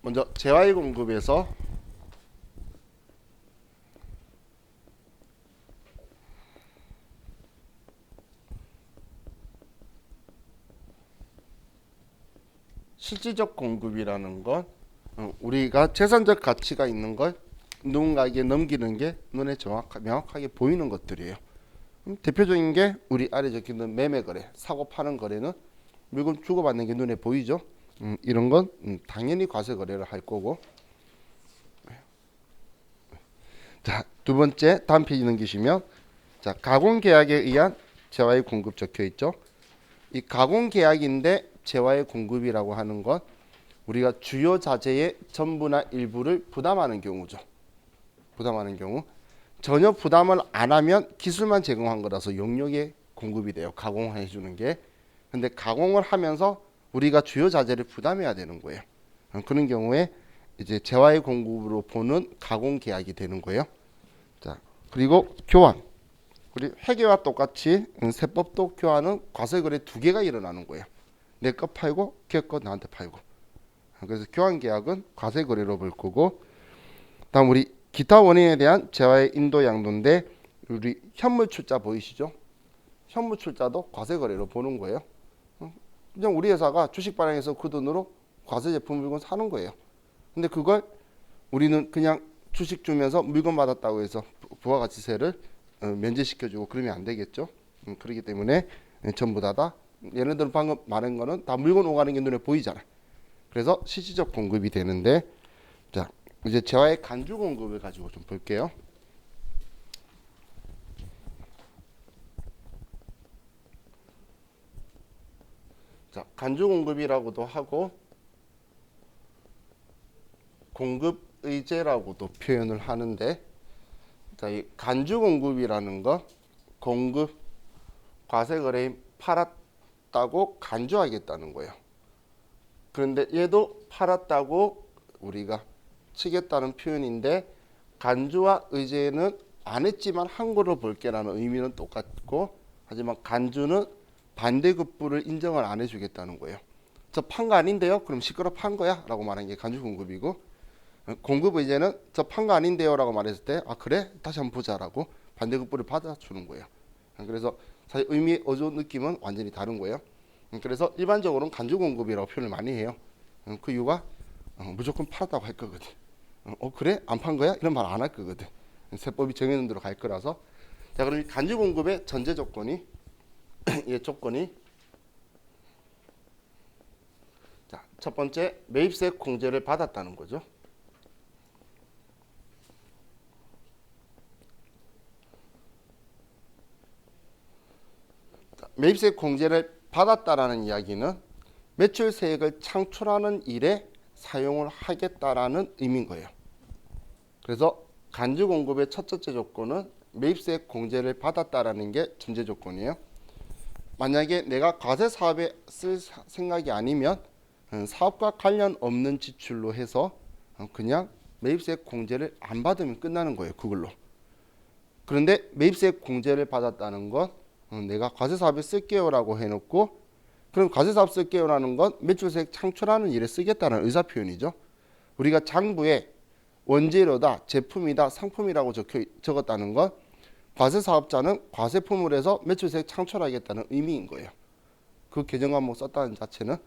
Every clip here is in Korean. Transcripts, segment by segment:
먼저 재화의 공급에서 실질적 공급이라는 건 우리가 재산적 가치가 있는 걸 누군가에게 넘기는 게 눈에 명확하게 보이는 것들이에요. 대표적인 게 우리 아래 적혀있는 매매 거래, 사고 파는 거래는 물건 주고받는 게 눈에 보이죠. 이런 건 당연히 과세 거래를 할 거고. 자, 두 번째 다음 페이지 넘기시면 자, 가공 계약에 의한 재화의 공급 적혀 있죠. 이 가공 계약인데 재화의 공급이라고 하는 건 우리가 주요 자재의 전부나 일부를 부담하는 경우죠. 부담하는 경우 전혀 부담을 안 하면 기술만 제공한 거라서 용역에 공급이 돼요. 가공해 주는 게. 근데 가공을 하면서 우리가 주요 자재를 부담해야 되는 거예요. 그런 경우에 이제 재화의 공급으로 보는 가공 계약이 되는 거예요. 자, 그리고 교환. 우리 회계와 똑같이 세법도 교환은 과세거래 두 개가 일어나는 거예요. 내 거 팔고 걔 거 나한테 팔고. 그래서 교환 계약은 과세거래로 볼 거고, 다음 우리 기타 원인에 대한 재화의 인도 양도인데 우리 현물 출자 보이시죠? 현물 출자도 과세거래로 보는 거예요. 그냥 우리 회사가 주식 발행해서 그 돈으로 과세 제품 물건 사는 거예요. 근데 그걸 우리는 그냥 주식 주면서 물건 받았다고 해서 부가가치세를 면제시켜주고 그러면 안 되겠죠. 그렇기 때문에 전부 다 예를 들어 방금 말한 거는 다 물건 오가는 게 눈에 보이잖아. 그래서 실질적 공급이 되는데, 자 이제 재화의 간주 공급을 가지고 좀 볼게요. 자, 간주 공급이라고도 하고 공급 의제라고도 표현을 하는데, 자, 이 간주 공급이라는 거 공급 과세 거래인 팔았다고 간주하겠다는 거예요. 그런데 얘도 팔았다고 우리가 치겠다는 표현인데 간주와 의제는 안 했지만 한 거로 볼게라는 의미는 똑같고, 하지만 간주는 반대급부를 인정을 안 해주겠다는 거예요. 저 판 거 아닌데요? 그럼 시끄러 판 거야? 라고 말하는 게 간주 공급이고, 공급 의제는 저 판 거 아닌데요? 라고 말했을 때 아 그래? 다시 한번 보자라고 반대급부를 받아주는 거예요. 그래서 사실 의미, 어조, 느낌은 완전히 다른 거예요. 그래서 일반적으로는 간주 공급이라고 표현을 많이 해요. 그 이유가 무조건 팔았다고 할 거거든. 그래? 안 판 거야? 이런 말 안 할 거거든. 세법이 정해놓은 대로 갈 거라서. 자, 그럼 간주 공급의 전제 조건이 예, 조건이 자, 첫 번째 매입세 공제를 받았다는 거죠. 자, 매입세 공제를 받았다라는 이야기는 매출세액을 창출하는 일에 사용을 하겠다라는 의미인 거예요. 그래서 간주 공급의 첫 번째 조건은 매입세 공제를 받았다라는 게 전제 조건이에요. 만약에 내가 과세 사업에 쓸 생각이 아니면 사업과 관련 없는 지출로 해서 그냥 매입세 공제를 안 받으면 끝나는 거예요. 그걸로. 그런데 매입세 공제를 받았다는 건 내가 과세 사업에 쓸게요라고 해놓고, 그럼 과세 사업 쓸게요라는 건 매출세액 창출하는 일에 쓰겠다는 의사 표현이죠. 우리가 장부에 원재료다, 제품이다, 상품이라고 적었다는 건 과세 사업자는 과세품을 해서 매출세액 창출하겠다는 의미인 거예요. 그 개정 과목 썼다는 자체는.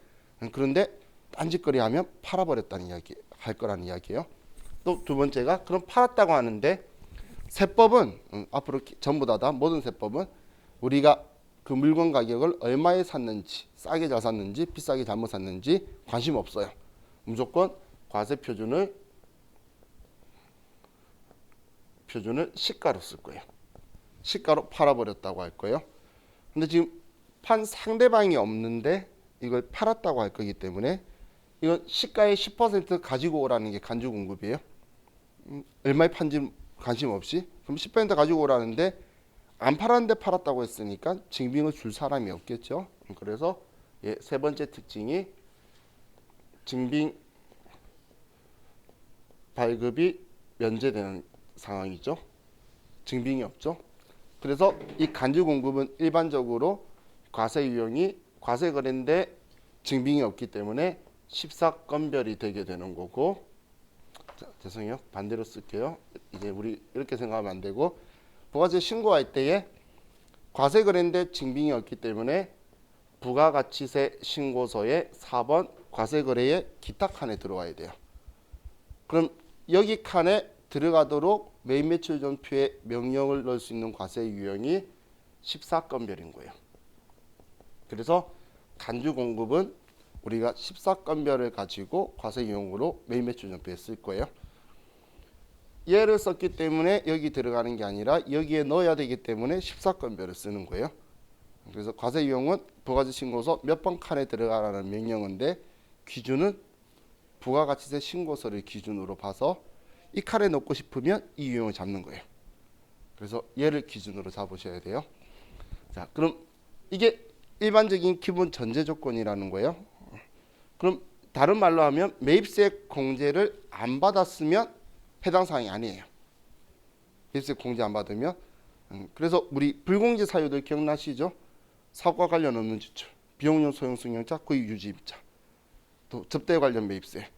그런데 딴짓거리 하면 팔아버렸다는 이야기 할 거라는 이야기예요. 또 두 번째가 그럼 팔았다고 하는데 세법은 앞으로 전부 다 모든 세법은 우리가 그 물건 가격을 얼마에 샀는지, 싸게 잘 샀는지 비싸게 잘못 샀는지 관심 없어요. 무조건 과세 표준을 시가로 쓸 거예요. 시가로 팔아버렸다고 할 거예요. 근데 지금 판 상대방이 없는데 이걸 팔았다고 할 거기 때문에 이건 시가의 10% 가지고 오라는 게 간주 공급이에요. 얼마에 판지 관심 없이. 그럼 10% 가지고 오라는데 안 팔았는데 팔았다고 했으니까 증빙을 줄 사람이 없겠죠. 그래서 예, 세 번째 특징이 증빙 발급이 면제되는 상황이죠. 증빙이 없죠. 그래서 이 간주 공급은 일반적으로 과세 유형이 과세 거래인데 증빙이 없기 때문에 14건별이 되게 되는 거고, 자, 죄송해요. 반대로 쓸게요. 이제 우리 이렇게 생각하면 안 되고, 부가세 신고할 때에 과세 거래인데 증빙이 없기 때문에 부가가치세 신고서에 4번 과세 거래의 기타 칸에 들어와야 돼요. 그럼 여기 칸에 들어가도록 매입 매출 전표에 명령을 넣을 수 있는 과세 유형이 14건별인 거예요. 그래서 간주 공급은 우리가 14건별을 가지고 과세 유형으로 매입 매출 전표에 쓸 거예요. 얘를 썼기 때문에 여기 들어가는 게 아니라 여기에 넣어야 되기 때문에 14건별을 쓰는 거예요. 그래서 과세 유형은 부가세 신고서 몇 번 칸에 들어가라는 명령인데 기준은 부가가치세 신고서를 기준으로 봐서 이 칸에 넣고 싶으면 이 유형을 잡는 거예요. 그래서 얘를 기준으로 잡으셔야 돼요. 자, 그럼 이게 일반적인 기본 전제 조건이라는 거예요. 그럼 다른 말로 하면 매입세 공제를 안 받았으면 해당 사항이 아니에요. 매입세 공제 안 받으면. 그래서 우리 불공제 사유들 기억나시죠? 사업과 관련 없는 지출, 비용용 소용 승용차, 구입 유지입자, 또 접대 관련 매입세,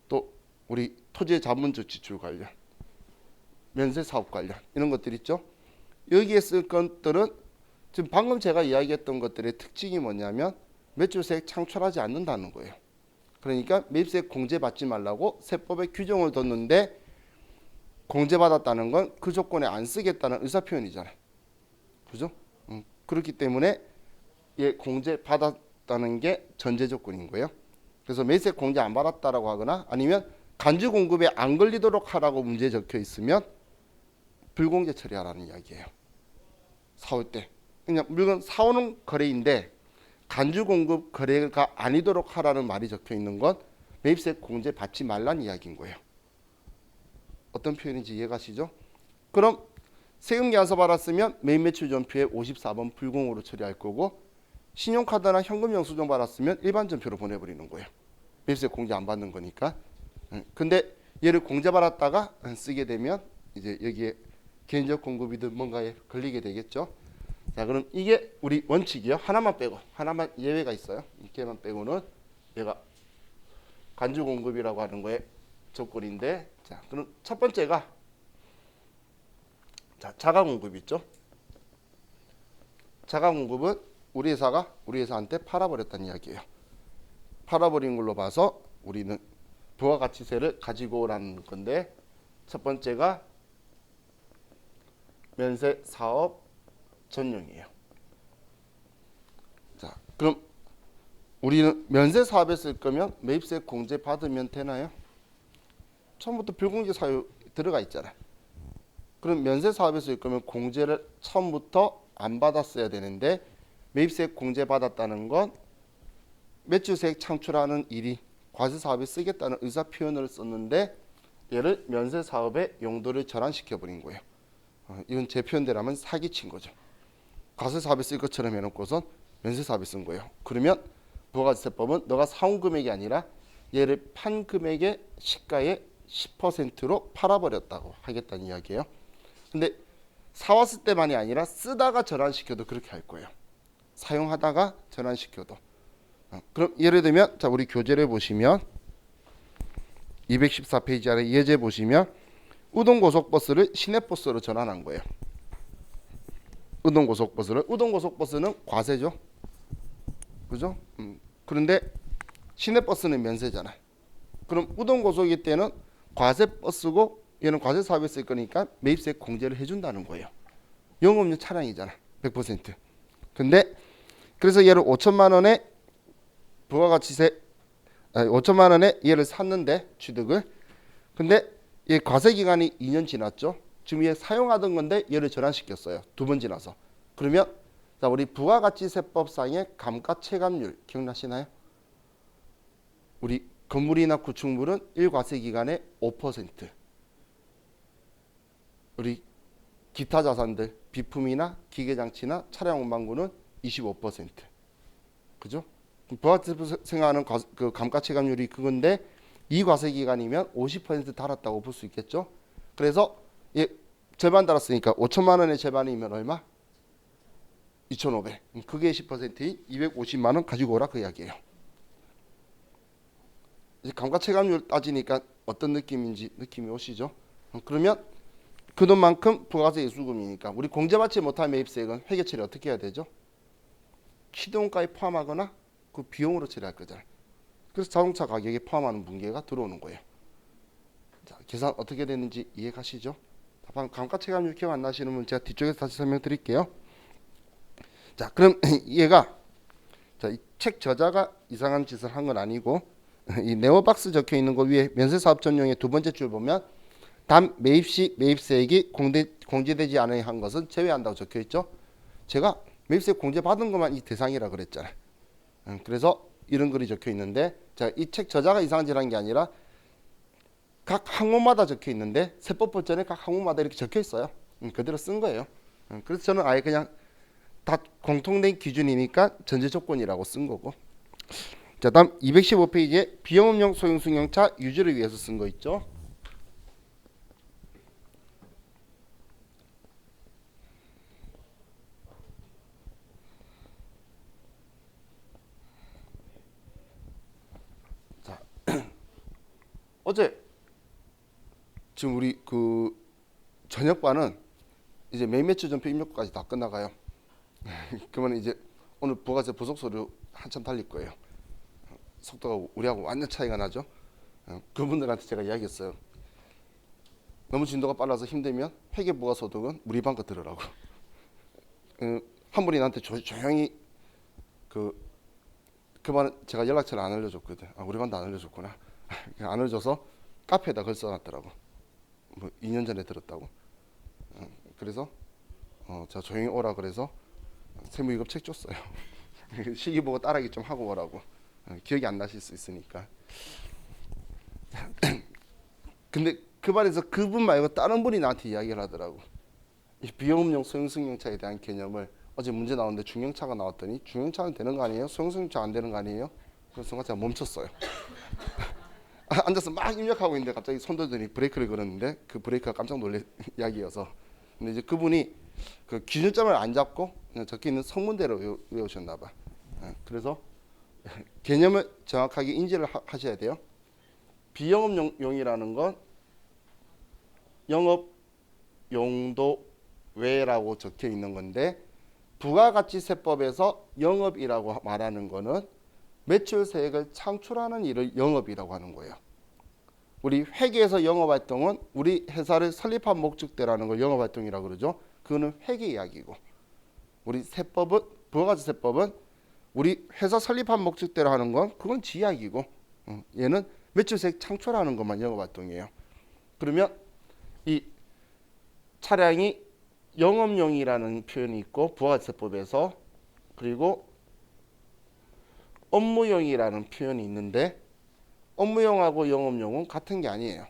또 우리 토지의 자문적 지출 관련, 면세 사업 관련 이런 것들 있죠. 여기에 쓸 것들은 지금 방금 제가 이야기했던 것들의 특징이 뭐냐면 매출세액 창출하지 않는다는 거예요. 그러니까 매입세 공제 받지 말라고 세법에 규정을 뒀는데 공제받았다는 건 그 조건에 안 쓰겠다는 의사표현이잖아요. 그죠? 그렇기 때문에 얘 공제 받았다는 게 전제 조건인 거예요. 그래서 매입세 공제 안 받았다라고 하거나 아니면 간주 공급에 안 걸리도록 하라고 문제에 적혀 있으면 불공제 처리하라는 이야기예요. 사올 때 그냥 물건 사오는 거래인데 간주 공급 거래가 아니도록 하라는 말이 적혀 있는 건 매입세 공제 받지 말라는 이야기인 거예요. 어떤 표현인지 이해가시죠? 그럼 세금계산서 받았으면 매입 매출 전표에 54번 불공으로 처리할 거고 신용카드나 현금 영수증 받았으면 일반 전표로 보내버리는 거예요. 매입세 공제 안 받는 거니까. 근데 얘를 공제 받았다가 쓰게 되면 이제 여기에 개인적 공급이든 뭔가에 걸리게 되겠죠. 자, 그럼 이게 우리 원칙이요. 하나만 빼고 하나만 예외가 있어요. 이게만 빼고는 얘가 간주 공급이라고 하는 거에 조건인데, 자, 그럼 첫 번째가 자, 자가 공급 있죠. 자가 공급은 우리 회사가 우리 회사한테 팔아버렸다는 이야기예요. 팔아버린 걸로 봐서 우리는 부가가치세를 가지고 오라는 건데, 첫 번째가 면세 사업 전용이에요. 자, 그럼 우리는 면세 사업에 쓸 거면 매입세 공제 받으면 되나요? 처음부터 불공제 사유 들어가 있잖아요. 그럼 면세 사업에 쓸 거면 공제를 처음부터 안 받았어야 되는데 매입세 공제 받았다는 건 매출세액 창출하는 일이 과세 사업에 쓰겠다는 의사 표현을 썼는데 얘를 면세 사업의 용도를 전환시켜 버린 거예요. 이건 제 표현대로면 사기친 거죠. 과세 사업에 쓸 것처럼 해놓고선 면세 사업에 쓴 거예요. 그러면 부가가치세법은 너가 사온 금액이 아니라 얘를 판 금액의 시가의 10%로 팔아버렸다고 하겠다는 이야기예요. 근데 사왔을 때만이 아니라 쓰다가 전환시켜도 그렇게 할 거예요. 사용하다가 전환시켜도. 그럼 예를 들면 자, 우리 교재를 보시면 214페이지 아래 예제 보시면 우동고속버스를 시내버스로 전환한 거예요. 우동고속버스는 과세죠. 그죠? 그런데 시내버스는 면세잖아요. 그럼 우동고속일 때는 과세버스고 얘는 과세 사업에 쓸 거니까 매입세 공제를 해준다는 거예요. 영업용 차량이잖아. 100%. 근데 그래서 얘를 5천만 원에 부가가치세 5천만 원에 얘를 샀는데 취득을. 근데 얘 과세 기간이 2년 지났죠. 지금 얘 사용하던 건데 얘를 전환시켰어요. 2번 지나서. 그러면 자, 우리 부가가치세법상의 감가체감률 기억나시나요? 우리 건물이나 구축물은 1과세 기간에 5%. 우리 기타 자산들, 비품이나 기계장치나 차량 운반구는 25%. 그죠? 부가가치세법 생각하는 그 감가체감률이 그건데 이 과세 기간이면 50% 달았다고 볼 수 있겠죠? 그래서 예, 절반 달았으니까 5천만 원의 절반이면 얼마? 2,500. 그게 10%인 250만 원 가지고 오라 그 이야기예요. 이제 감가 체감률 따지니까 어떤 느낌인지 느낌이 오시죠? 그러면 그 돈만큼 부가세 이수금이니까 우리 공제받지 못한 매입세액은 회계 처리 어떻게 해야 되죠? 시동가에 포함하거나 그 비용으로 처리할 거잖아요. 그래서 자동차 가격에 포함하는 분계가 들어오는 거예요. 자, 계산 어떻게 되는지 이해 가시죠? 방금 감가 체감률 기억 안 나시는 분 제가 뒤쪽에서 다시 설명드릴게요. 자, 그럼 얘가 이 책 저자가 이상한 짓을 한 건 아니고 이 네오박스 적혀 있는 거 위에 면세사업 전용의 두 번째 줄 보면 단 매입 시 매입세액이 공제되지 않아야 한 것은 제외한다고 적혀 있죠. 제가 매입세액 공제받은 것만 이 대상이라 그랬잖아요. 그래서 이런 글이 적혀 있는데 이 책 저자가 이상한 짓을 한 게 아니라 각 항목마다 적혀 있는데 세법 버전에 각 항목마다 이렇게 적혀 있어요. 그대로 쓴 거예요. 그래서 저는 아예 그냥 다 공통된 기준이니까 전제 조건이라고 쓴 거고. 자, 다음 215페이지에 비영업용 소형 승용차 유지를 위해서 쓴 거 있죠. 자, 어제 지금 우리 그 저녁반은 이제 매일 매출 전표 입력까지 다 끝나가요. 그러면 이제 오늘 부가세 부속서류 한참 달릴 거예요. 속도가 우리하고 완전 차이가 나죠. 그분들한테 제가 이야기했어요. 너무 진도가 빨라서 힘들면 회계부가소득은 우리 반 거 들으라고. 한 분이 나한테 조용히 그만 제가 연락처를 안 알려줬거든. 아, 우리 반도 안 알려줬구나. 안 알려줘서 카페에다 글 써놨더라고. 뭐 2년 전에 들었다고. 그래서 제가 조용히 오라 그래서 세무이급 책 줬어요. 시기 보고 따라하기 좀 하고 오라고. 기억이 안 나실 수 있으니까. 근데 그 반에서 그분 말고 다른 분이 나한테 이야기를 하더라고. 이 비영업용 소형승용차에 대한 개념을 어제 문제 나오는데 중형차가 나왔더니 중형차는 되는 거 아니에요? 소형승용차 안 되는 거 아니에요? 그래서 순간 제가 멈췄어요. 앉아서 막 입력하고 있는데 갑자기 손 들더니 브레이크를 걸었는데 그 브레이크가 깜짝 놀랄 이야기여서. 근데 이제 그분이 그 기준점을 안 잡고 그냥 적혀 있는 성문대로 외우셨나 봐. 그래서 개념을 정확하게 인지를 하셔야 돼요. 비영업용이라는 건 영업 용도 외라고 적혀 있는 건데 부가가치세법에서 영업이라고 말하는 거는 매출세액을 창출하는 일을 영업이라고 하는 거예요. 우리 회계에서 영업활동은 우리 회사를 설립한 목적대라는 걸 영업활동이라고 그러죠. 그거는 회계 이야기고 우리 세법은 부가가치세법은 우리 회사 설립한 목적대로 하는 건 그건 지 이야기고 얘는 매출세액 창출하는 것만 영업활동이에요. 그러면 이 차량이 영업용이라는 표현이 있고 부가가치세법에서 그리고 업무용이라는 표현이 있는데 업무용하고 영업용은 같은 게 아니에요.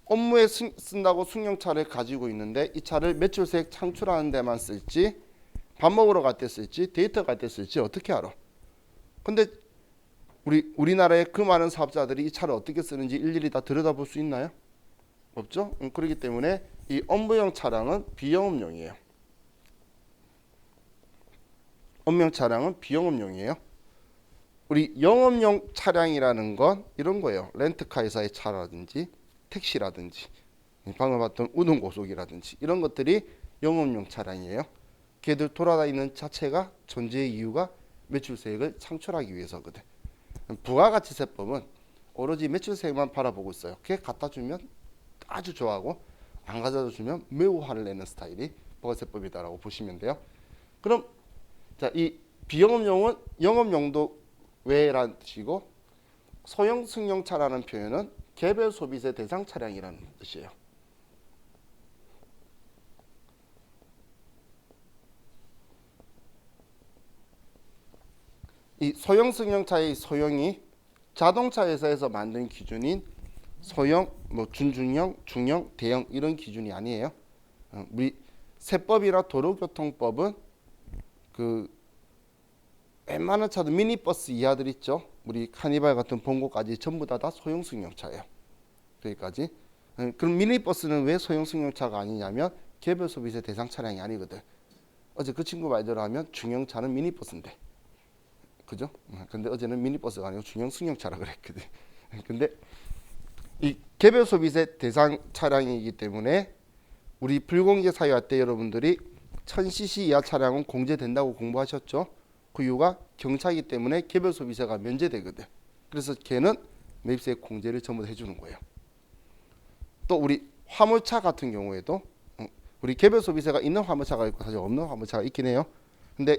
업무에 쓴다고 승용차를 가지고 있는데 이 차를 매출세액 창출하는 데만 쓸지 밥 먹으러 갈 때 쓸지 데이트 갈 때 쓸지 어떻게 알아? 근데 우리나라의 그 많은 사업자들이 이 차를 어떻게 쓰는지 일일이 다 들여다볼 수 있나요? 없죠? 그렇기 때문에 이 업무용 차량은 비영업용이에요. 업무용 차량은 비영업용이에요. 우리 영업용 차량이라는 건 이런 거예요. 렌트카 회사의 차라든지 택시라든지 방금 봤던 우등고속이라든지 이런 것들이 영업용 차량이에요. 걔들 돌아다니는 자체가 존재의 이유가 매출세액을 창출하기 위해서거든. 부가가치세법은 오로지 매출세액만 바라보고 있어요. 그게 갖다 주면 아주 좋아하고 안 가져다 주면 매우 화를 내는 스타일이 부가세법이다라고 보시면 돼요. 그럼 자, 이 비영업용은 영업용도 외라는 뜻이고 소형 승용차라는 표현은 개별 소비세 대상 차량이라는 뜻이에요. 이 소형 승용차의 소형이 자동차 회사에서 만든 기준인 소형, 뭐 준중형, 중형, 대형 이런 기준이 아니에요. 우리 세법이나 도로교통법은 그 웬만한 차도 미니버스 이하들 있죠. 우리 카니발 같은 봉고까지 전부 다 소형 승용차예요. 여기까지. 그럼 미니버스는 왜 소형 승용차가 아니냐면 개별 소비세 대상 차량이 아니거든. 어제 그 친구 말대로 하면 중형차는 미니버스인데 그죠? 근데 어제는 미니버스가 아니고 중형 승용차라 그랬거든. 근데 이 개별 소비세 대상 차량이기 때문에 우리 불공제 사유화 때 여러분들이 1000cc 이하 차량은 공제된다고 공부하셨죠? 그 이유가 경차이기 때문에 개별 소비세가 면제되거든. 그래서 걔는 매입세 공제를 전부 다 해주는 거예요. 또 우리 화물차 같은 경우에도 우리 개별 소비세가 있는 화물차가 있고 사실 없는 화물차가 있긴 해요. 근데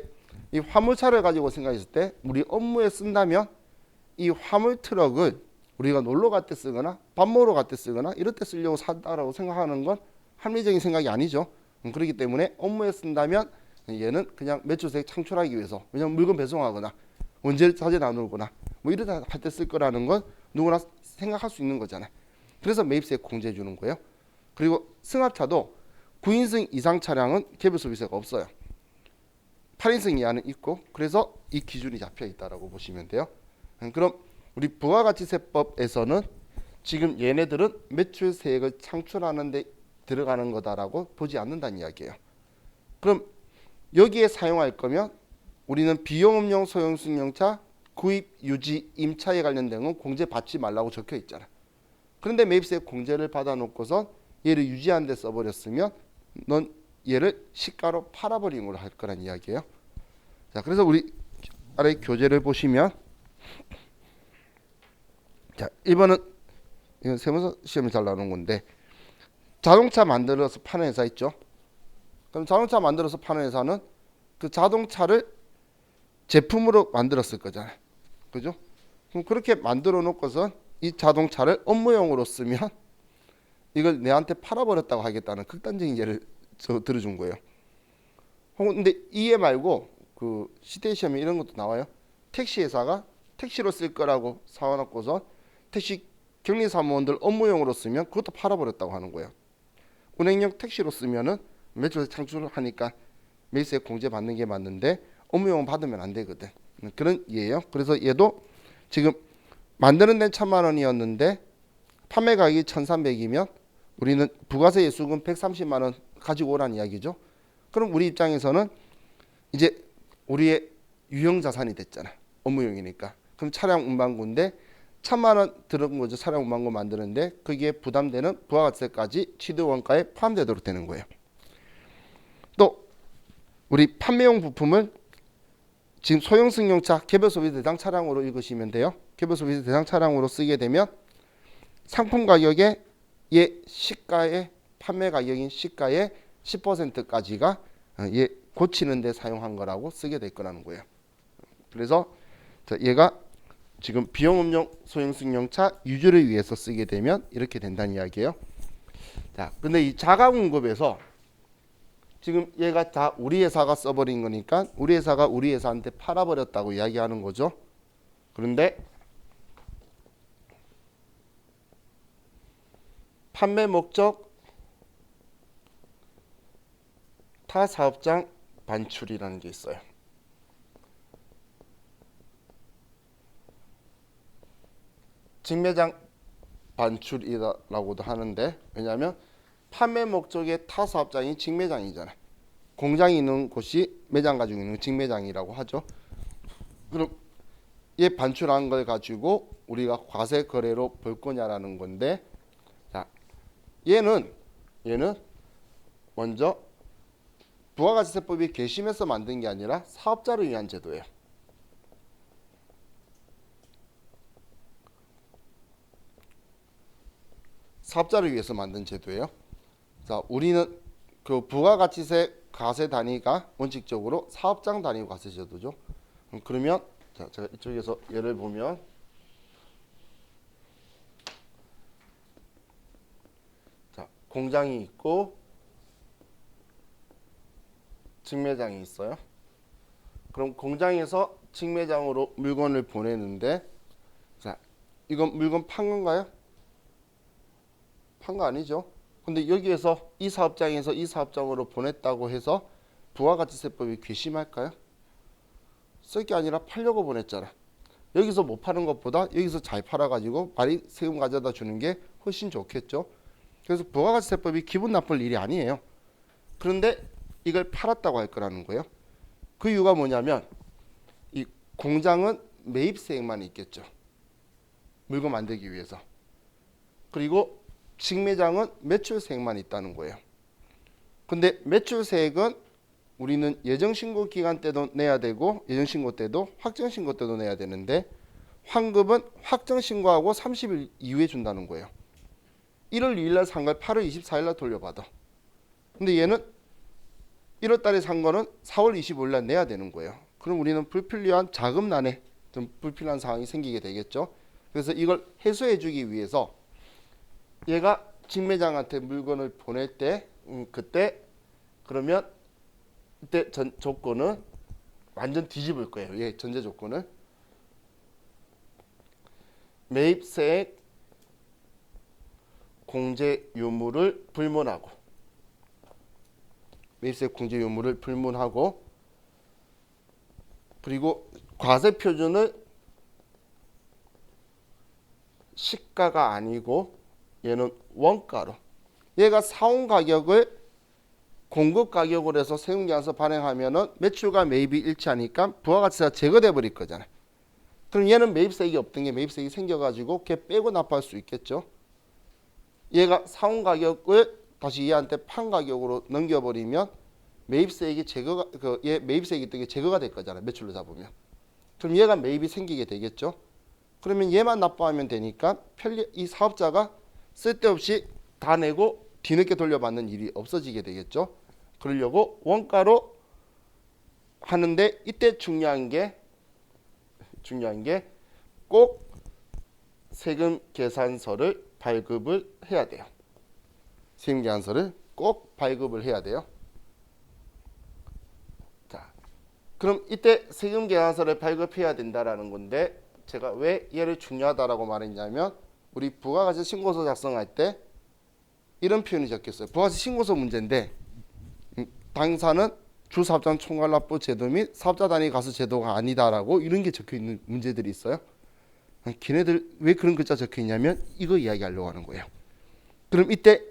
이 화물차를 가지고 생각했을 때 우리 업무에 쓴다면 이 화물 트럭을 우리가 놀러 갈 때 쓰거나 밥 먹으러 갈 때 쓰거나 이럴 때 쓰려고 산다라고 생각하는 건 합리적인 생각이 아니죠. 그렇기 때문에 업무에 쓴다면 얘는 그냥 매출세액 창출하기 위해서, 왜냐면 물건 배송하거나 원재 자재 나누거나 뭐 이러다 할 때 쓸 거라는 건 누구나 생각할 수 있는 거잖아요. 그래서 매입세 공제해 주는 거예요. 그리고 승합차도 9인승 이상 차량은 개별 소비세가 없어요. 8인승 이하는 있고, 그래서 이 기준이 잡혀 있다라고 보시면 돼요. 그럼 우리 부가가치세법에서는 지금 얘네들은 매출세액을 창출하는 데 들어가는 거다라고 보지 않는다는 이야기예요. 그럼 여기에 사용할 거면 우리는 비용업용 소형승용차 구입, 유지, 임차에 관련된 건 공제 받지 말라고 적혀 있잖아. 그런데 매입세 공제를 받아놓고서 얘를 유지하는 데 써버렸으면 넌 얘를 시가로 팔아버리는 걸로 할 거란 이야기예요. 자, 그래서 우리 아래 교재를 보시면, 자, 1번은 이건 세무서 시험이 잘 나오는 건데, 자동차 만들어서 파는 회사 있죠. 그럼 자동차 만들어서 파는 회사는 그 자동차를 제품으로 만들었을 거잖아요. 그죠? 그럼 그렇게 만들어 놓고서 이 자동차를 업무용으로 쓰면 이걸 내한테 팔아버렸다고 하겠다는 극단적인 예를 들어준 거예요. 근데 이해 말고 그 시대 시험에 이런 것도 나와요. 택시 회사가 택시로 쓸 거라고 사와놓고서 택시 격리 사무원들 업무용으로 쓰면 그것도 팔아버렸다고 하는 거예요. 운행용 택시로 쓰면은 매출 창출을 하니까 매입세 공제 받는 게 맞는데 업무용 받으면 안 되거든. 그런 이해예요. 그래서 얘도 지금 만드는 데는 1000만 원이었는데 판매 가격이 1300이면 우리는 부가세 예수금 130만 원 가지고 오라는 이야기죠. 그럼 우리 입장에서는 이제 우리의 유형 자산이 됐잖아. 업무용이니까. 그럼 차량 운반구인데 1000만 원 들은 거죠. 차량 운반구 만드는데 거기에 부담되는 부가가치세까지 취득 원가에 포함되도록 되는 거예요. 또 우리 판매용 부품을 지금 소형 승용차 개별 소비 대상 차량으로 읽으시면 돼요. 개별 소비 대상 차량으로 쓰게 되면 상품 가격에 얘 시가의 판매 가격인 시가의 10%까지가 얘 고치는 데 사용한 거라고 쓰게 될 거라는 거예요. 그래서 얘가 지금 비용업용 소형 승용차 유지를 위해서 쓰게 되면 이렇게 된다는 이야기예요. 자, 근데 이 자가공급에서 지금 얘가 다 우리 회사가 써버린 거니까 우리 회사가 우리 회사한테 팔아버렸다고 이야기하는 거죠. 그런데 판매 목적 타 사업장 반출이라는 게 있어요. 직매장 반출이라고도 하는데, 왜냐하면 판매 목적의 타 사업장이 직매장이잖아요. 공장이 있는 곳이 매장 가지고 있는 직매장이라고 하죠. 그럼 얘 반출한 걸 가지고 우리가 과세 거래로 볼 거냐라는 건데, 자, 얘는 먼저 부가가치세법이 괘씸해서 만든 게 아니라 사업자를 위한 제도예요. 사업자를 위해서 만든 제도예요. 자, 우리는 그 부가가치세 과세 단위가 원칙적으로 사업장 단위 과세 제도죠. 그러면 자, 제가 이쪽에서 예를 보면, 자, 공장이 있고 직매장이 있어요. 그럼 공장에서 직매장으로 물건을 보내는데, 자, 이건 물건 판 건가요? 판 거 아니죠. 근데 여기에서 이 사업장에서 이 사업장으로 보냈다고 해서 부가가치세법이 괘씸할까요? 쓸 게 아니라 팔려고 보냈잖아. 여기서 못 파는 것보다 여기서 잘 팔아가지고 많이 세금 가져다 주는 게 훨씬 좋겠죠. 그래서 부가가치세법이 기분 나쁠 일이 아니에요. 그런데 이걸 팔았다고 할 거라는 거예요. 그 이유가 뭐냐면 이 공장은 매입세액만 있겠죠. 물건 만들기 위해서. 그리고 직매장은 매출세액만 있다는 거예요. 근데 매출세액은 우리는 예정신고 기간 때도 내야 되고 예정신고 때도 확정신고 때도 내야 되는데 환급은 확정신고하고 30일 이후에 준다는 거예요. 1월 2일 날 산 걸 8월 24일 날 돌려받아. 근데 얘는 1월 달에 산 거는 4월 25일 날 내야 되는 거예요. 그럼 우리는 불필요한 자금난에 좀 불필요한 상황이 생기게 되겠죠. 그래서 이걸 해소해 주기 위해서 얘가 직매장한테 물건을 보낼 때 그때 그러면 그때 조건은 완전 뒤집을 거예요. 예, 전제 조건을 매입세액 공제 유무를 불문하고 매입세액 공제 유무를 불문하고 그리고 과세 표준을 시가가 아니고 얘는 원가로 얘가 사온 가격을 공급 가격으로 해서 세금계산서 발행하면은 매출과 매입이 일치하니까 부가가치가 제거돼 버릴 거잖아요. 그럼 얘는 매입세액이 없던 게 매입세액이 생겨가지고 걔 빼고 납부할 수 있겠죠. 얘가 사온 가격을 다시 얘한테 판 가격으로 넘겨버리면 매입세액이 제거가 얘 매입세액이 있던 게 제거가 될 거잖아요. 매출로 잡으면. 그럼 얘가 매입이 생기게 되겠죠. 그러면 얘만 납부하면 되니까 이 사업자가 쓸데없이 다 내고 뒤늦게 돌려받는 일이 없어지게 되겠죠. 그러려고 원가로 하는데 이때 중요한 게 꼭 세금 계산서를 발급을 해야 돼요. 세금 계산서를 꼭 발급을 해야 돼요. 자, 그럼 이때 세금 계산서를 발급해야 된다라는 건데 제가 왜 얘를 중요하다라고 말했냐면 우리 부가가치 신고서 작성할 때 이런 표현이 적혔어요. 부가가치 신고서 문제인데 당사는 주사업장 총괄납부 제도 및 사업자 단위 과세 제도가 아니다라고 이런 게 적혀 있는 문제들이 있어요. 걔네들 왜 그런 글자 적혀 있냐면 이거 이야기하려고 하는 거예요. 그럼 이때